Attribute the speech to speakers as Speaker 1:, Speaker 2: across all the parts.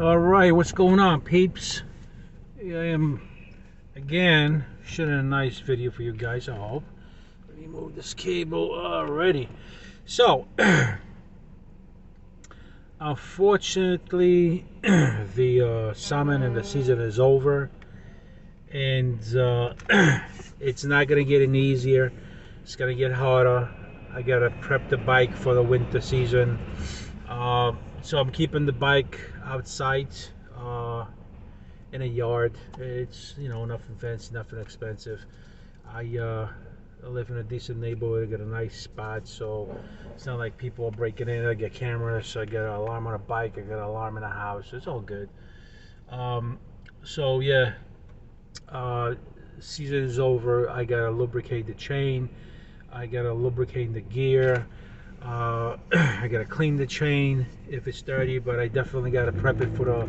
Speaker 1: Alright, what's going on, peeps? I am again shooting a nice video for you guys, I hope. Let me move this cable already. So, unfortunately, the salmon and the season is over, and it's not gonna get any easier. It's gonna get harder. I gotta prep the bike for the winter season. So I'm keeping the bike outside in a yard. It's, nothing fancy, nothing expensive. I live in a decent neighborhood. I got a nice spot, so it's not like people are breaking in. I get cameras, I got an alarm on a bike, I got an alarm in the house. It's all good. So yeah, season is over. I gotta lubricate the chain. I gotta lubricate the gear. I gotta clean the chain if it's dirty, but I definitely gotta prep it for the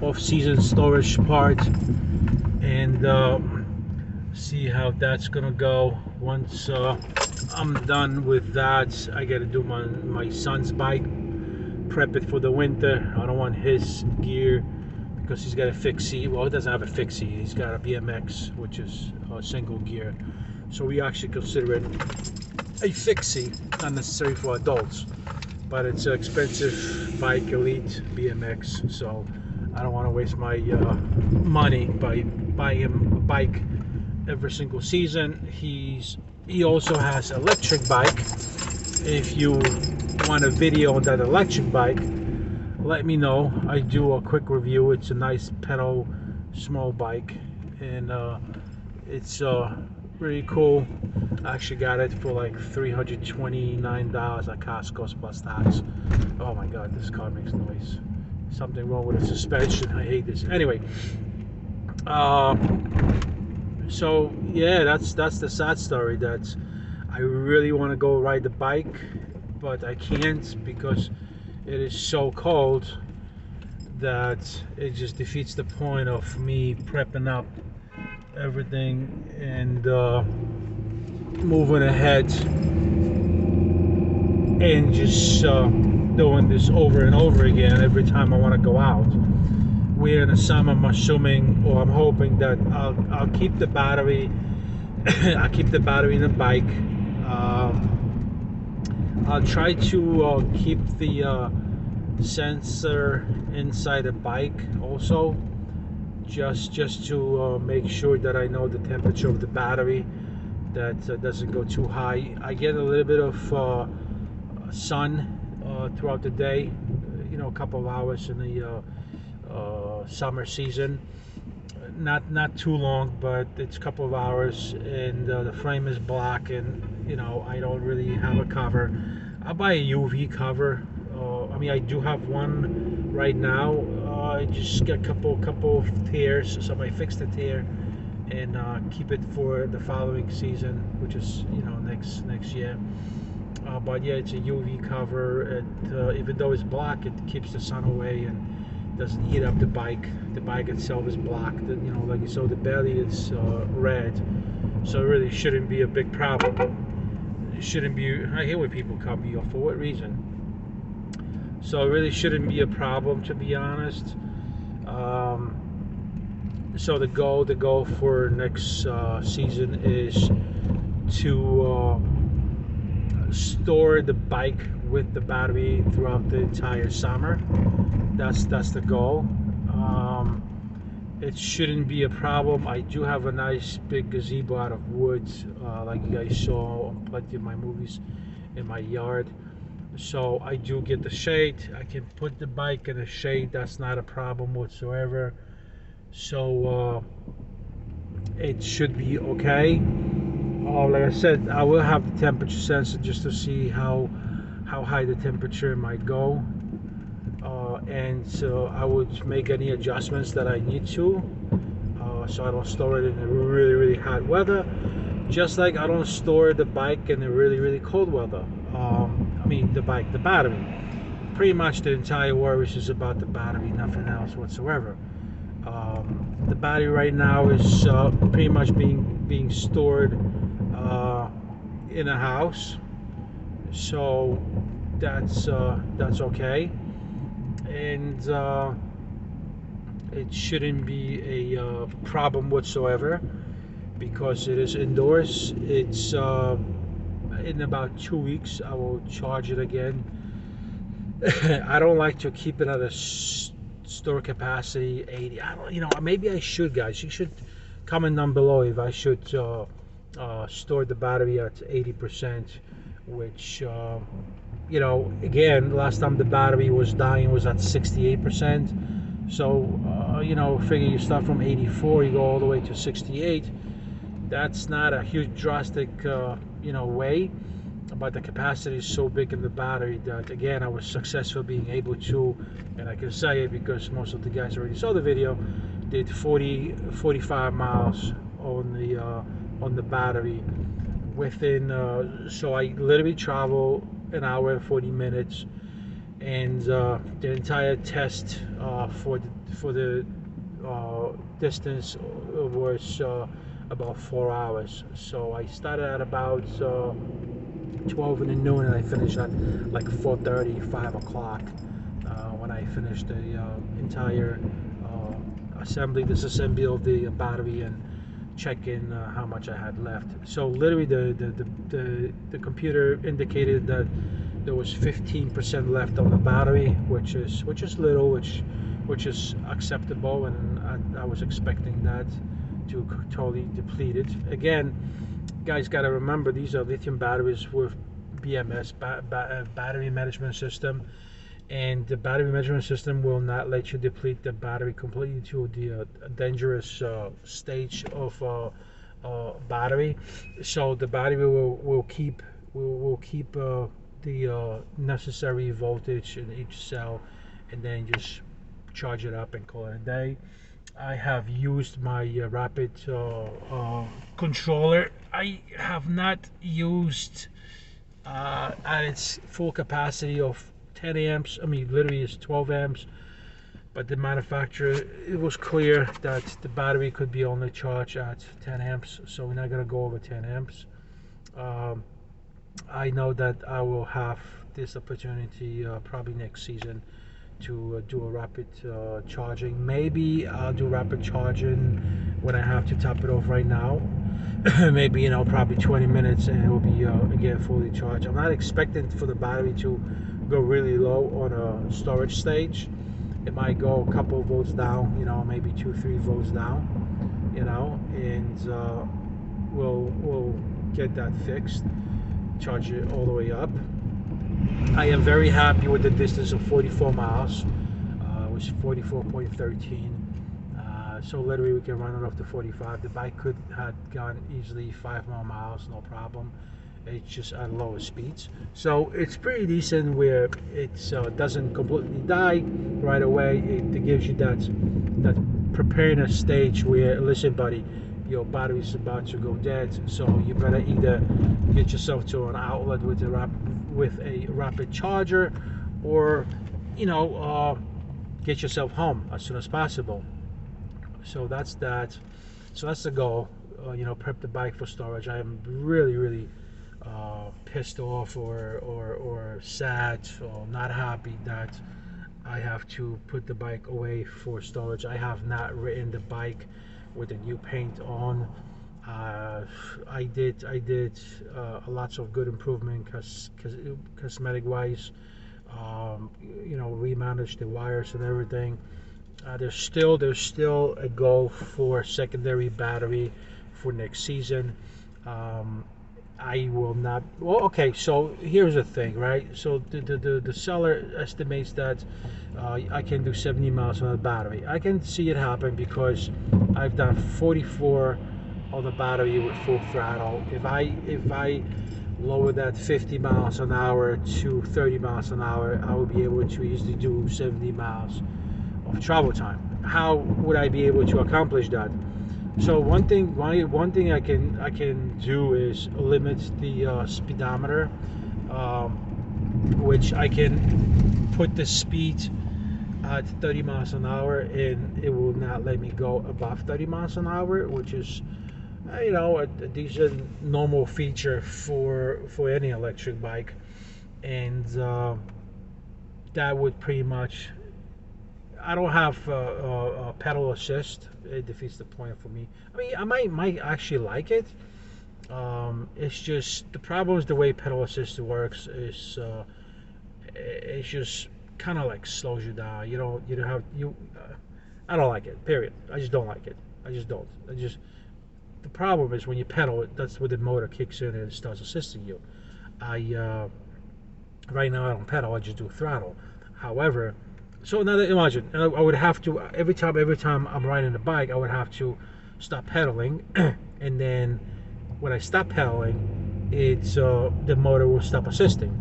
Speaker 1: off-season storage part, and see how that's gonna go. Once I'm done with that, I gotta do my son's bike, prep it for the winter. I don't want his gear because he's got a fixie. Well, he doesn't have a fixie. He's got a BMX, which is a single gear. So we actually consider it a fixie, not necessary for adults, but it's an expensive bike, Elite BMX. So I don't want to waste my money by buying him a bike every single season. He also has an electric bike. If you want a video on that electric bike, let me know. I do a quick review. It's a nice pedal small bike, and it's really cool. I actually got it for like $329 at Costco plus tax. Oh my god, this car makes noise. Something wrong with the suspension. I hate this. Anyway, so yeah, that's the sad story. That I really want to go ride the bike, but I can't because it is so cold that it just defeats the point of me prepping up everything and moving ahead and just doing this over and over again every time I want to go out. We're in the summer, I'm assuming, or I'm hoping that I'll keep the battery. I'll keep the battery in the bike. I'll try to keep the sensor inside the bike also, just to make sure that I know the temperature of the battery, that doesn't go too high. I get a little bit of sun throughout the day, a couple of hours in the summer season. Not too long, but it's a couple of hours, and the frame is black, and I don't really have a cover. I'll buy a UV cover. I mean, I do have one right now. I just got a couple of tears, so I fixed the tear and keep it for the following season, which is next year. But yeah, it's a UV cover. Even though it's black, it keeps the sun away and doesn't heat up the bike. The bike itself is black. Like you saw, the belly is red, so it really shouldn't be a big problem. It shouldn't be. I hate when people cut me off. For what reason? So it really shouldn't be a problem, to be honest. So the goal for next season is to store the bike with the battery throughout the entire summer. That's the goal. It shouldn't be a problem. I do have a nice big gazebo out of wood, like you guys saw on plenty of my movies, in my yard. So I do get the shade. I can put the bike in the shade. That's not a problem whatsoever. So it should be okay. Like I said, I will have the temperature sensor just to see how high the temperature might go, and so I would make any adjustments that I need to, so I don't store it in the really hot weather, just like I don't store the bike in the really cold weather. I mean the battery. Pretty much the entire worry is about the battery, nothing else whatsoever. The battery right now is pretty much being stored in a house, so that's okay. And It shouldn't be a problem whatsoever because it is indoors. It's in about 2 weeks I will charge it again. I don't like to keep it at a store capacity 80. I don't, maybe I should, guys. You should comment down below if I should store the battery at 80%, which again, last time the battery was dying was at 68%. So figure you start from 84, you go all the way to 68. That's not a huge drastic way, but the capacity is so big in the battery that, again, I was successful being able to, and I can say it because most of the guys already saw the video, did 45 miles on the battery within so I literally travel an hour and 40 minutes, and the entire test for the distance was about 4 hours. So I started at about 12 in the noon, and I finished at like 4:30, 5 o'clock when I finished the entire disassembly of the battery and check in how much I had left. So literally the computer indicated that there was 15% left on the battery, which is little, which is acceptable, and I was expecting that to totally deplete it. Again, guys, got to remember these are lithium batteries with BMS, battery management system, and the battery management system will not let you deplete the battery completely to the dangerous stage of battery. So the battery will keep the necessary voltage in each cell, and then just charge it up and call it a day. I have used my rapid controller. I have not used at its full capacity of 10 amps. I mean, literally it's 12 amps, but the manufacturer, it was clear that the battery could be only charged at 10 amps, so we're not going to go over 10 amps. I know that I will have this opportunity probably next season to do a rapid charging. Maybe I'll do rapid charging when I have to top it off right now. Maybe probably 20 minutes and it will be again fully charged. I'm not expecting for the battery to go really low on a storage stage. It might go a couple of volts down, maybe 2-3 volts down, and we'll get that fixed, charge it all the way up. I am very happy with the distance of 44 miles. It was 44.13. So literally we can run it up to 45. The bike could have gone easily 5 more miles, no problem. It's just at lower speeds. So it's pretty decent where it doesn't completely die right away. It gives you that preparedness stage where, listen buddy, your battery's about to go dead, so you better either get yourself to an outlet with a rapid charger, or get yourself home as soon as possible. So that's that. So that's the goal. Prep the bike for storage. I am really pissed off or sad or not happy that I have to put the bike away for storage. I have not ridden the bike with the new paint on. I did lots of good improvement cosmetic wise. Remanaged the wires and everything. There's still a goal for secondary battery for next season. I will not. Well, okay. So here's the thing, right? So the seller estimates that I can do 70 miles on the battery. I can see it happen because I've done 44 on the battery with full throttle. If I lower that 50 miles an hour to 30 miles an hour, I will be able to easily do 70 miles of travel time. How would I be able to accomplish that? So one thing I can do is limit the speedometer, which I can put the speed at 30 miles an hour, and it will not let me go above 30 miles an hour, which is a decent normal feature for any electric bike, and that would pretty much, I don't have pedal assist. It defeats the point for me. I mean, I might actually like it. It's just the problem is the way pedal assist works is it's just kind of like slows you down. You don't have you. I don't like it. Period. I just don't like it. I just don't. The problem is when you pedal, that's where the motor kicks in and starts assisting you. I right now I don't pedal. I just do throttle. However, so now that imagine, I would have to every time I'm riding the bike, I would have to stop pedaling, and then when I stop pedaling, it's the motor will stop assisting.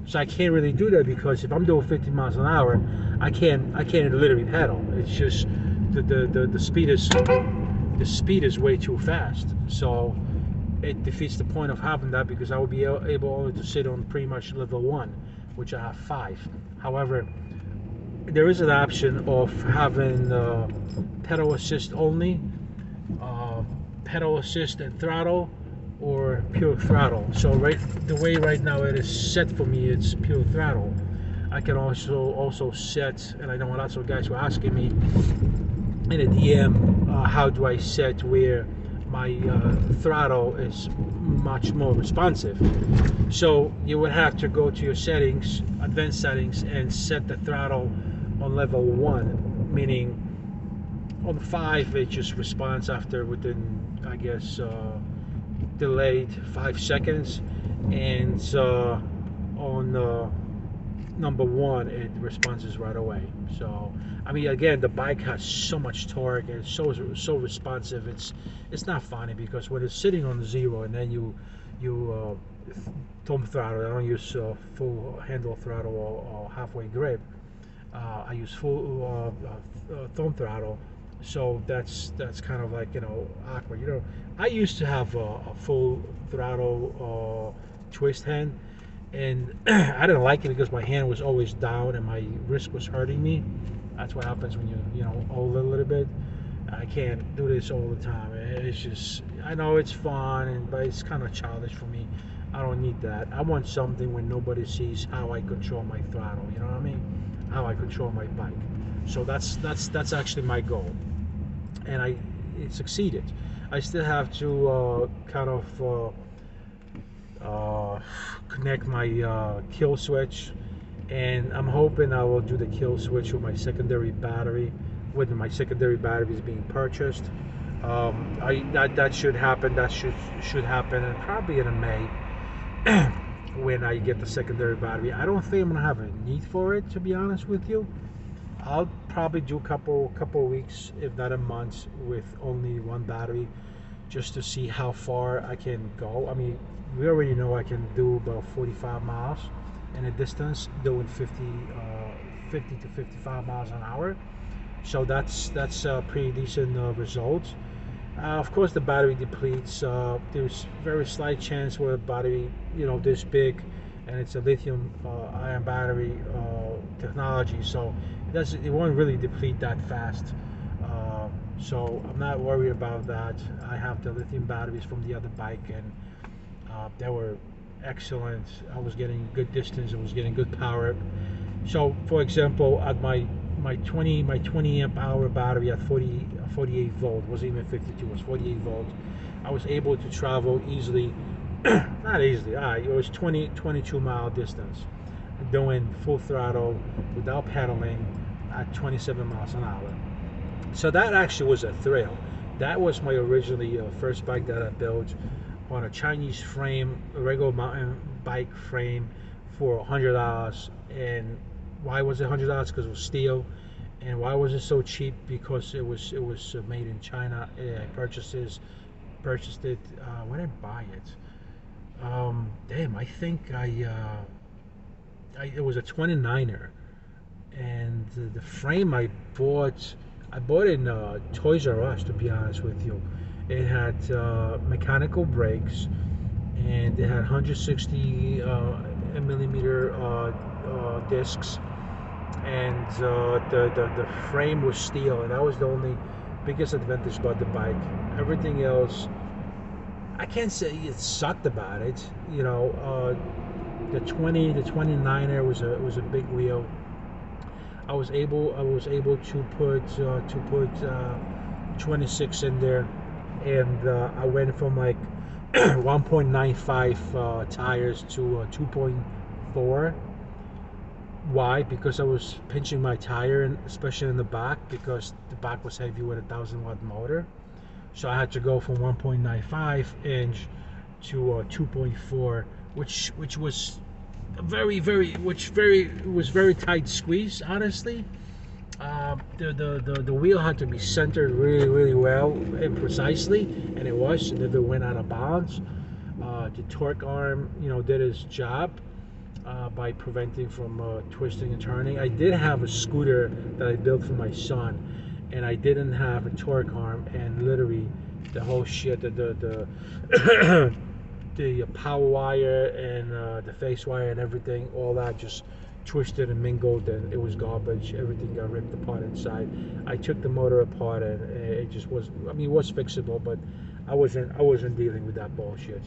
Speaker 1: So I can't really do that because if I'm doing 50 miles an hour, I can't literally pedal. It's just the speed is way too fast. So it defeats the point of having that because I would be able only to sit on pretty much level 1, which I have 5. However, there is an option of having pedal assist only, pedal assist and throttle, or pure throttle. So the way right now it is set for me, it's pure throttle. I can also set, and I know lots of guys were asking me in a DM, how do I set where my throttle is much more responsive. So you would have to go to your settings, advanced settings, and set the throttle on level 1, meaning on 5 it just responds after within, I guess, delayed 5 seconds, and on number 1 it responds right away. So I mean, again, the bike has so much torque and it's so responsive. It's not funny because when it's sitting on 0 and then you thumb throttle, I don't use full handle throttle or halfway grip. I use full thumb throttle, so that's kind of like, awkward. I used to have a full throttle twist hand, and I didn't like it because my hand was always down and my wrist was hurting me. That's what happens when you old a little bit. I can't do this all the time. It's just, I know it's fun, but it's kind of childish for me. I don't need that. I want something where nobody sees how I control my throttle. You know what I mean? How I control my bike. So that's actually my goal, and it succeeded. I still have to kind of connect my kill switch, and I'm hoping I will do the kill switch with my secondary battery when my secondary battery is being purchased. That should happen. That should happen, and probably in May when I get the secondary battery. I don't think I'm gonna have a need for it, to be honest with you. I'll probably do a couple weeks, if not a month, with only one battery, just to see how far I can go. I mean, we already know I can do about 45 miles in a distance, doing 50 to 55 miles an hour. So that's a pretty decent result. Of course, the battery depletes. There's very slight chance where a battery, this big, and it's a lithium ion battery technology, so it won't really deplete that fast. So I'm not worried about that. I have the lithium batteries from the other bike, and they were excellent. I was getting good distance. I was getting good power. So, for example, at my 20 amp hour battery at 48 volt, wasn't even 52, it was 48 volts. I was able to travel easily, not easily. It was 22 mile distance, doing full throttle without pedaling at 27 miles an hour. So that actually was a thrill. That was my originally first bike that I built on a Chinese frame, a regular mountain bike frame, for $100. And why was it $100? Because it was steel. And why was it so cheap? Because it was made in China. I purchased it. Where did I buy it? Damn, I think it was a 29er, and the frame I bought in Toys R Us, to be honest with you. It had mechanical brakes, and it had 160 millimeter discs, and the frame was steel, and that was the only biggest advantage about the bike. Everything else, I can't say it sucked about it. The 29er was a big wheel. I was able to put 26 in there, and I went from like 1.95 tires to 2.4. Why? Because I was pinching my tire, and especially in the back, because the back was heavy with a 1,000-watt motor. So I had to go from 1.95 inch to 2.4, which was was very tight squeeze, honestly. The wheel had to be centered really well and precisely, and it was. And if it went out of balance, the torque arm, did its job by preventing from twisting and turning. I did have a scooter that I built for my son, and I didn't have a torque arm, and literally the whole shit, the the power wire and the face wire and everything, all that just twisted and mingled, and it was garbage. Everything got ripped apart inside. I took the motor apart, and it just was. I mean, it was fixable, but I wasn't dealing with that bullshit.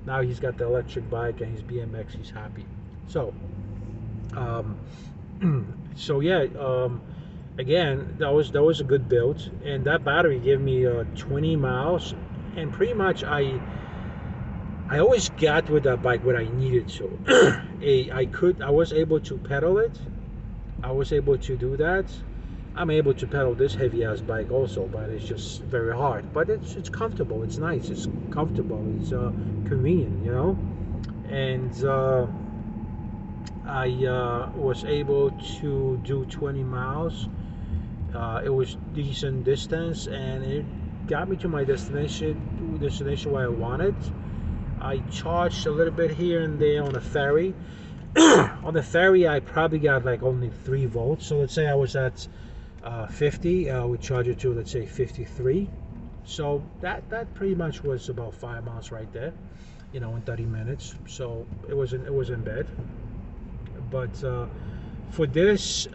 Speaker 1: Now he's got the electric bike and his BMX. He's happy. So, yeah. Again, that was a good build, and that battery gave me 20 miles, and pretty much I always got with that bike what I needed to. I was able to pedal it. I was able to do that. I'm able to pedal this heavy ass bike also, but it's just very hard. But it's comfortable. It's nice. It's comfortable. It's convenient, And I was able to do 20 miles. It was decent distance, and it got me to my destination where I wanted. I charged a little bit here and there on the ferry. On the ferry, I probably got like only 3 volts. So let's say I was at 50. I would charge it to, let's say, 53. So that pretty much was about 5 miles right there, in 30 minutes. So it wasn't bad. But for this,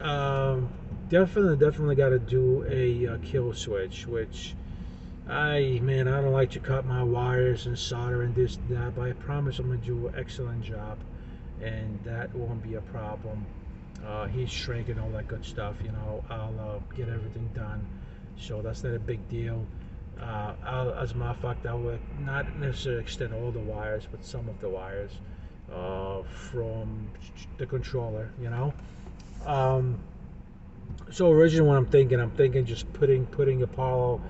Speaker 1: definitely got to do a kill switch, which I don't like to cut my wires and solder and this and that, but I promise I'm going to do an excellent job, and that won't be a problem. He's shrinking, all that good stuff, I'll get everything done, so that's not a big deal. As a matter of fact, I will not necessarily extend all the wires, but some of the wires from the controller, So originally, what I'm thinking just putting a parallel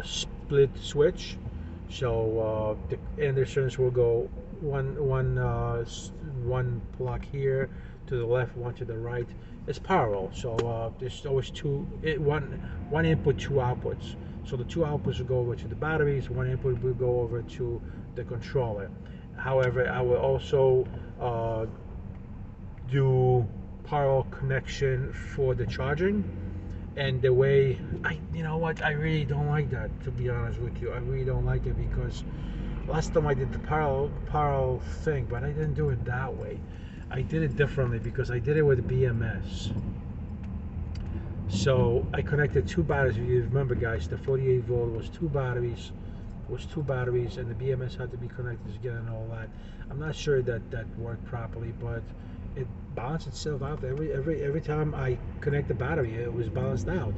Speaker 1: split switch. So the Andersons will go one plug here to the left, one to the right. It's parallel. So there's always one input, 2 outputs. So the 2 outputs will go over to the batteries. One input will go over to the controller. However, I will also do parallel connection for the charging, and the way I really don't like that, to be honest with you. I really don't like it, because last time I did the parallel thing, but I didn't do it that way. I did it differently because I did it with BMS. So I connected 2 batteries. If you remember, guys, the 48 volt was 2 batteries. And the BMS had to be connected together and all that. I'm not sure that worked properly, but it balanced itself out. Every time I connect the battery, it was balanced out.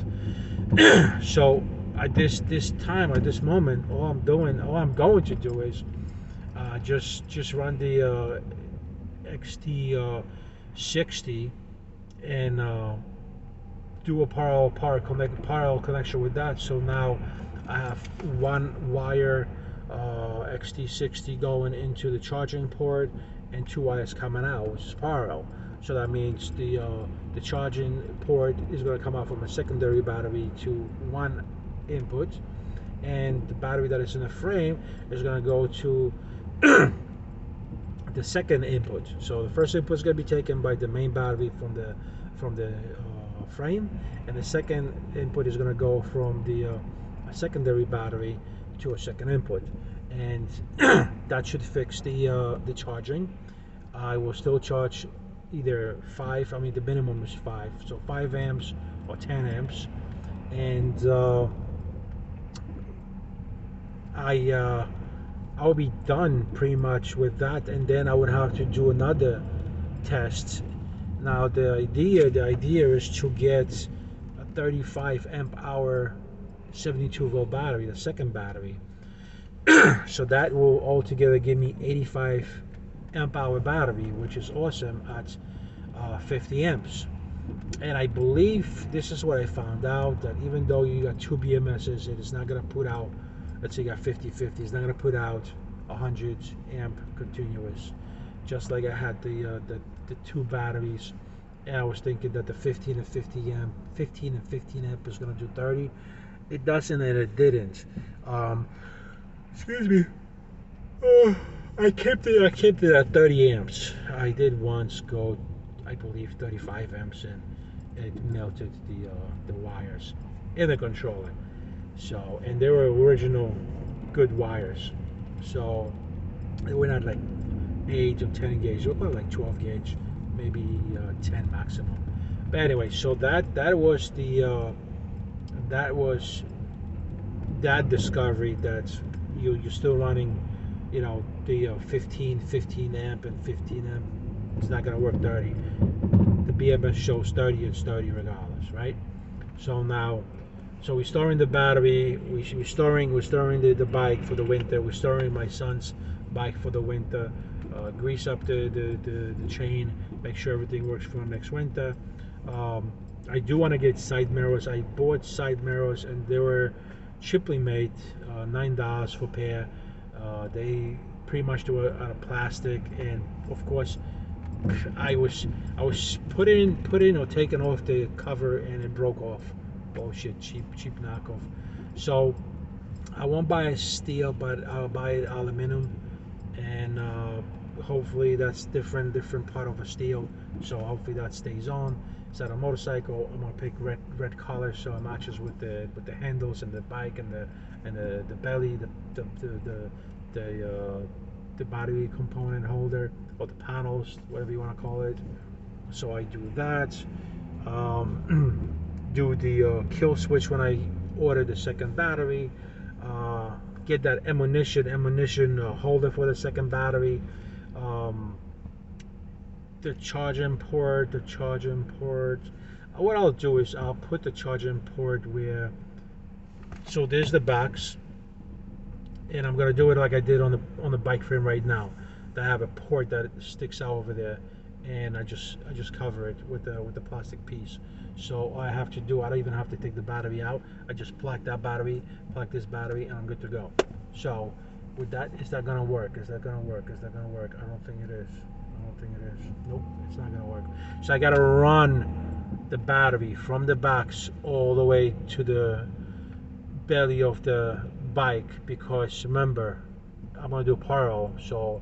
Speaker 1: So at this time, at this moment, all I'm going to do is just run the XT60 and do a parallel connection with that. So now I have 1 wire XT60 going into the charging port, and 2 wires coming out, which is parallel. So that means the charging port is going to come out from a secondary battery to 1 input, and the battery that is in the frame is going to go to the second input. So the first input is going to be taken by the main battery from the frame, and the second input is going to go from the secondary battery to a second input, and that should fix the charging. I will still charge either 5, the minimum is 5, so 5 amps or 10 amps, and I'll be done pretty much with that. And then I would have to do another test Now the idea is to get a 35 amp hour 72 volt battery, the second battery. So that will altogether give me 85 amp hour battery, which is awesome at 50 amps. And I believe this is what I found out, that even though you got two BMSs, it is not going to put out, let's say you got 50-50, it's not going to put out 100 amp continuous. Just like I had the two batteries, and I was thinking that the 15 and 50 amp, 15 and 15 amp is going to do 30. It doesn't, and it didn't. Excuse me. I kept it at 30 amps. I did once go, I believe, 35 amps, and it melted the wires in the controller. So, and they were original good wires. So they were not like 8 or 10 gauge. They were like 12 gauge, maybe 10 maximum. But anyway, so that was that discovery, that you're still running, you know, the 15 amp and 15 amp. It's not going to work 30. The BMS shows 30, it's 30 regardless, right? So now, so we're storing the battery, we're storing the bike for the winter, we're storing my son's bike for the winter, grease up the chain, make sure everything works for next winter. I do want to get side mirrors. I bought side mirrors, and they were cheaply made, $9 for a pair. They pretty much do it out of plastic, and of course I was putting or taking off the cover, and it broke off. Bullshit, cheap knockoff. So I won't buy a steel, but I'll buy aluminum, and hopefully that's different part of a steel, so hopefully that stays on. It's on a motorcycle. I'm gonna pick red color so it matches with the handles and the bike and the belly, the battery component holder, or the panels, whatever you want to call it. So I do that. Do the kill switch when I order the second battery. Get that ammunition holder for the second battery. The charging port. What I'll do is I'll put the charging port where, so there's the box, and I'm gonna do it like I did on the bike frame right now. I have a port that sticks out over there, and I just cover it with the plastic piece. So all I have to do, I don't even have to take the battery out. I just plug that battery, plug this battery, and I'm good to go. So with that, is that gonna work? Is that gonna work? Is that gonna work? I don't think it is. Nope, it's not gonna work. So I gotta run the battery from the box all the way to the belly of the bike, because remember, I'm gonna do parallel, so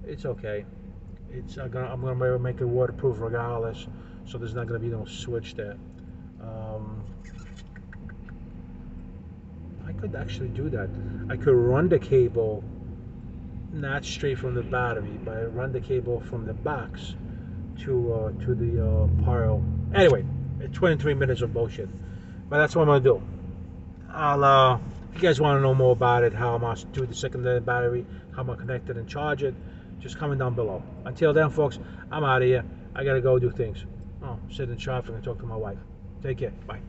Speaker 1: it's okay. I'm gonna make it waterproof regardless, so there's not gonna be no switch there. I could actually do that. I could run the cable not straight from the battery, but I run the cable from the box to the parallel. Anyway, 23 minutes of bullshit, but that's what I'm gonna do. I'll if you guys want to know more about it, how I'm gonna do the secondary battery, how I'm gonna connect it and charge it, just comment down below. Until then, folks, I'm out of here. I gotta go do things. Oh, sit in traffic and talk to my wife. Take care. Bye.